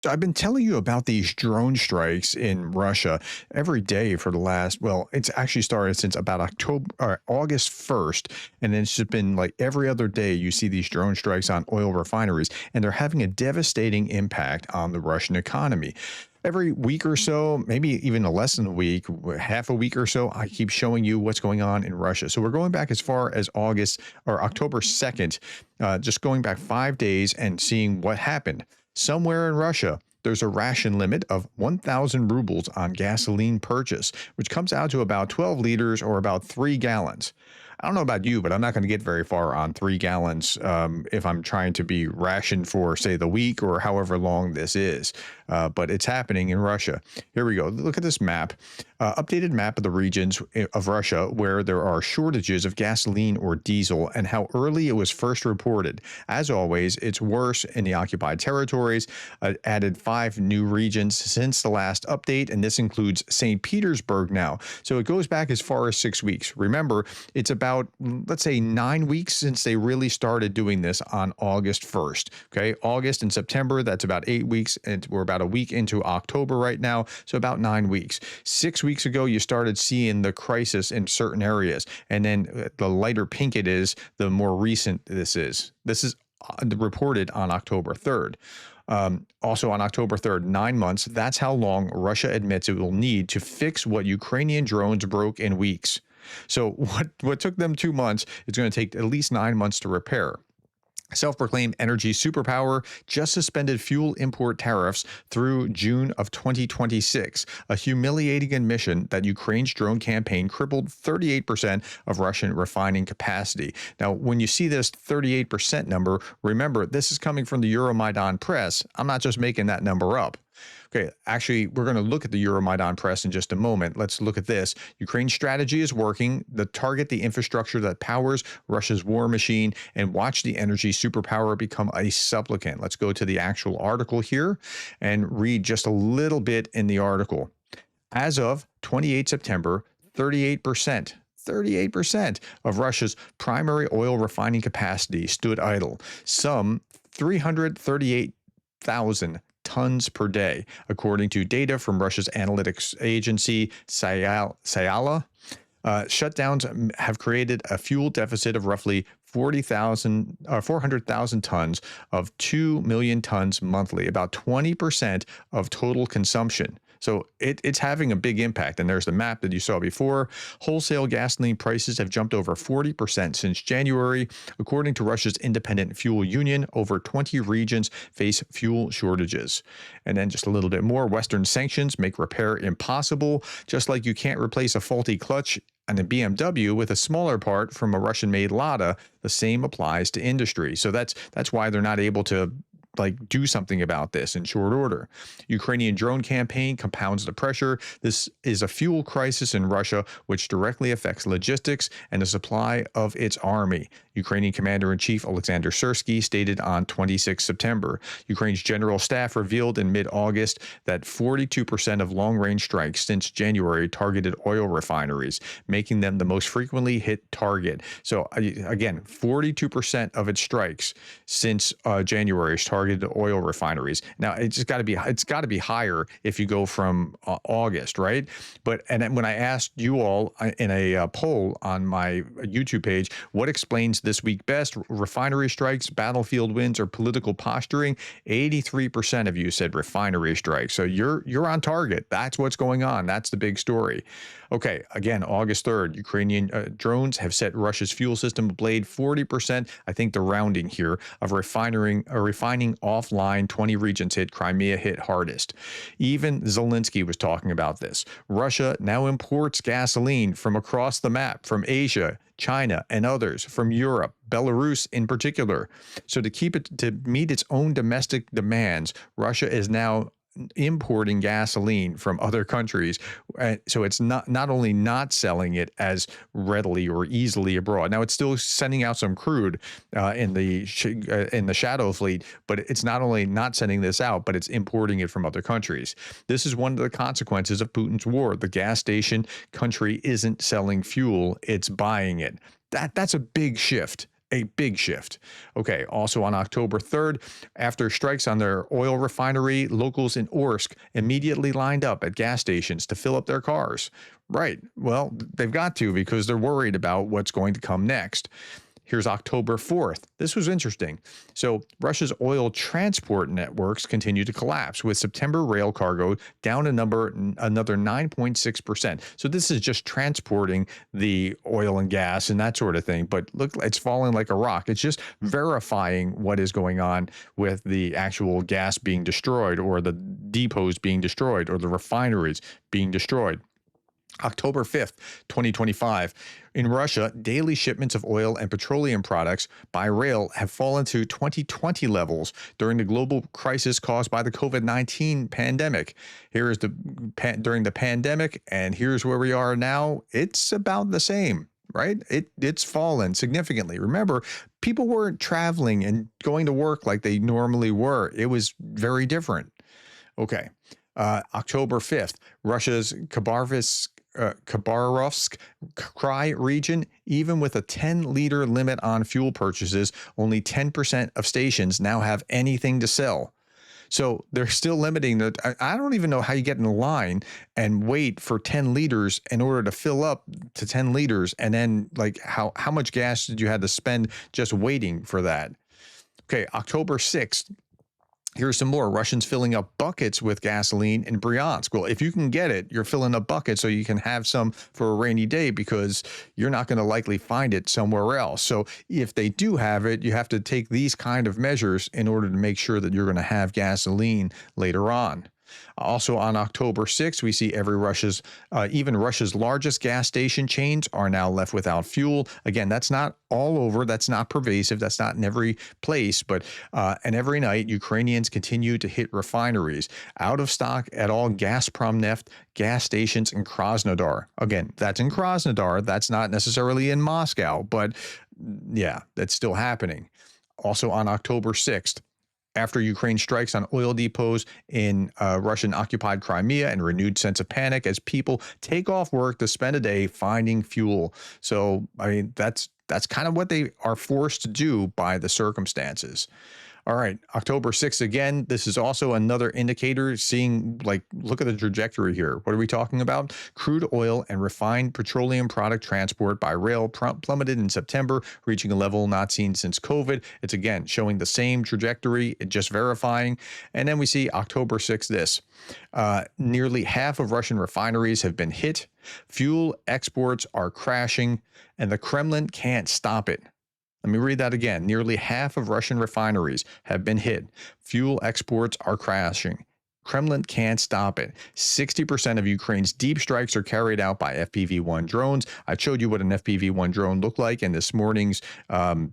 So I've been telling you about these drone strikes in Russia every day for the last, well, it's actually started since about October or August 1st. And then it's just been like every other day you see these drone strikes on oil refineries, and they're having a devastating impact on the Russian economy. Every week or so, maybe even less than a week, half a week or so, I keep showing you what's going on in Russia. So we're going back as far as August or October 2nd, just going back 5 days and seeing what happened. Somewhere in Russia, there's a ration limit of 1,000 rubles on gasoline purchase, which comes out to about 12 liters or about 3 gallons. I don't know about you, but I'm not going to get very far on 3 gallons if I'm trying to be rationed for, say, the week or however long this is. But it's happening in Russia. Here we go. Look at this map, updated map of the regions of Russia where there are shortages of gasoline or diesel and how early it was first reported. As always, it's worse in the occupied territories. Added 5 new regions since the last update, and this includes St. Petersburg now. So it goes back as far as 6 weeks. Remember, it's about, let's say, 9 weeks since they really started doing this on August 1st. Okay, August and September, that's about 8 weeks, and we're about a week into October right now, so about 9 weeks. 6 weeks ago, you started seeing the crisis in certain areas, and then the lighter pink it is, the more recent this is. This is reported on October 3rd. Also on October 3rd, 9 months, that's how long Russia admits it will need to fix what Ukrainian drones broke in weeks. So what took them 2 months, it's going to take at least 9 months to repair. Self-proclaimed energy superpower just suspended fuel import tariffs through June of 2026, a humiliating admission that Ukraine's drone campaign crippled 38% of Russian refining capacity. Now, when you see this 38% number, remember, this is coming from the Euromaidan press. I'm not just making that number up. Okay, actually, we're going to look at the Euromaidan press in just a moment. Let's look at this. Ukraine's strategy is working. Target the infrastructure that powers Russia's war machine and watch the energy superpower become a supplicant. Let's go to the actual article here and read just a little bit in the article. As of 28 September, 38% of Russia's primary oil refining capacity stood idle, some 338,000 tons per day, according to data from Russia's analytics agency Sayala. Shutdowns have created a fuel deficit of roughly 400,000 tons of 2 million tons monthly, about 20% of total consumption. So it's having a big impact. And there's the map that you saw before. Wholesale gasoline prices have jumped over 40% since January. According to Russia's independent fuel union, over 20 regions face fuel shortages. And then just a little bit more, Western sanctions make repair impossible. Just like you can't replace a faulty clutch and a BMW with a smaller part from a Russian-made Lada, the same applies to industry. So that's why they're not able to do something about this in short order. Ukrainian drone campaign compounds the pressure. This is a fuel crisis in Russia, which directly affects logistics and the supply of its army. Ukrainian Commander-in-Chief Alexander Syrsky stated on 26 September. Ukraine's general staff revealed in mid-August that 42% of long-range strikes since January targeted oil refineries, making them the most frequently hit target. So again, 42% of its strikes since January is targeted oil refineries. Now it's got to be higher if you go from August, right? And then when I asked you all in a poll on my YouTube page, what explains this week best, refinery strikes, battlefield wins, or political posturing, 83% of you said refinery strikes. So you're on target. That's what's going on. That's the big story. Okay, again, August 3rd, Ukrainian drones have set Russia's fuel system ablaze. 40%, I think the rounding here, of refining offline. 20 regions hit. Crimea hit hardest. Even Zelensky was talking about this. Russia now imports gasoline from across the map, from Asia, China, and others, from Europe, Belarus in particular. So to meet its own domestic demands, Russia is now importing gasoline from other countries. So it's not only not selling it as readily or easily abroad. Now it's still sending out some crude in the shadow fleet, but it's not only not sending this out, but it's importing it from other countries. This is one of the consequences of Putin's war. The gas station country isn't selling fuel, it's buying it. That's a big shift. A big shift. Okay, also on October 3rd, after strikes on their oil refinery, locals in Orsk immediately lined up at gas stations to fill up their cars. Right. Well, they've got to because they're worried about what's going to come next. Here's October 4th. This was interesting. So, Russia's oil transport networks continue to collapse, with September rail cargo down another 9.6%. So, this is just transporting the oil and gas and that sort of thing. But look, it's falling like a rock. It's just verifying what is going on with the actual gas being destroyed, or the depots being destroyed, or the refineries being destroyed. October 5th, 2025. In Russia, daily shipments of oil and petroleum products by rail have fallen to 2020 levels during the global crisis caused by the COVID-19 pandemic. Here is during the pandemic, and here's where we are now. It's about the same, right? It's fallen significantly. Remember, people weren't traveling and going to work like they normally were. It was very different. Okay. October 5th, Russia's Khabarovsk Krai region, even with a 10-liter limit on fuel purchases, only 10% of stations now have anything to sell. So they're still limiting that. I don't even know how you get in line and wait for 10 liters in order to fill up to 10 liters. And then, like, how much gas did you have to spend just waiting for that? Okay, October 6th. Here's some more. Russians filling up buckets with gasoline in Bryansk. Well, if you can get it, you're filling up buckets so you can have some for a rainy day, because you're not going to likely find it somewhere else. So if they do have it, you have to take these kind of measures in order to make sure that you're going to have gasoline later on. Also on October 6th, we see even Russia's largest gas station chains are now left without fuel. Again, that's not all over. That's not pervasive. That's not in every place. But and every night, Ukrainians continue to hit refineries. Out of stock at all Gazprom Neft gas stations in Krasnodar. Again, that's in Krasnodar. That's not necessarily in Moscow. But yeah, that's still happening. Also on October 6th, after Ukraine strikes on oil depots in Russian-occupied Crimea, and renewed sense of panic as people take off work to spend a day finding fuel. So, I mean, that's kind of what they are forced to do by the circumstances. All right, October 6th again. This is also another indicator seeing, like, look at the trajectory here. What are we talking about? Crude oil and refined petroleum product transport by rail plummeted in September, reaching a level not seen since COVID. It's again showing the same trajectory, just verifying. And then we see October 6th this. Nearly half of Russian refineries have been hit. Fuel exports are crashing, and the Kremlin can't stop it. Let me read that again. Nearly half of Russian refineries have been hit. Fuel exports are crashing. Kremlin can't stop it. 60% of Ukraine's deep strikes are carried out by FPV-1 drones. I showed you what an FPV-1 drone looked like in this morning's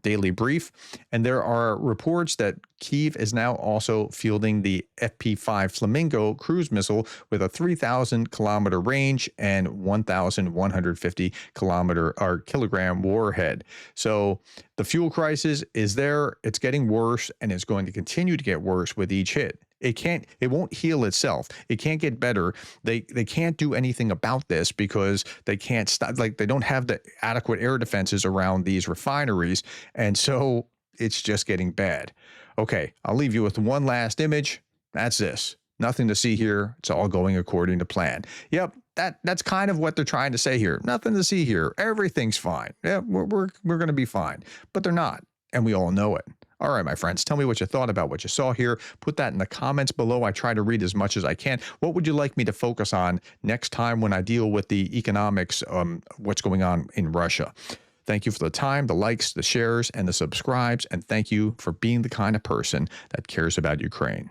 daily brief. And there are reports that Kyiv is now also fielding the FP-5 Flamingo cruise missile with a 3,000-kilometer range and 1,150 kilogram warhead. So the fuel crisis is there. It's getting worse, and it's going to continue to get worse with each hit. It won't heal itself. It can't get better. They can't do anything about this because they can't stop. Like, they don't have the adequate air defenses around these refineries. And so it's just getting bad. Okay, I'll leave you with one last image. That's this. Nothing to see here. It's all going according to plan. Yep, that's kind of what they're trying to say here. Nothing to see here. Everything's fine. Yeah, we're going to be fine. But they're not, and we all know it. All right, my friends, tell me what you thought about what you saw here. Put that in the comments below. I try to read as much as I can. What would you like me to focus on next time when I deal with the economics, what's going on in Russia? Thank you for the time, the likes, the shares, and the subscribes, and thank you for being the kind of person that cares about Ukraine.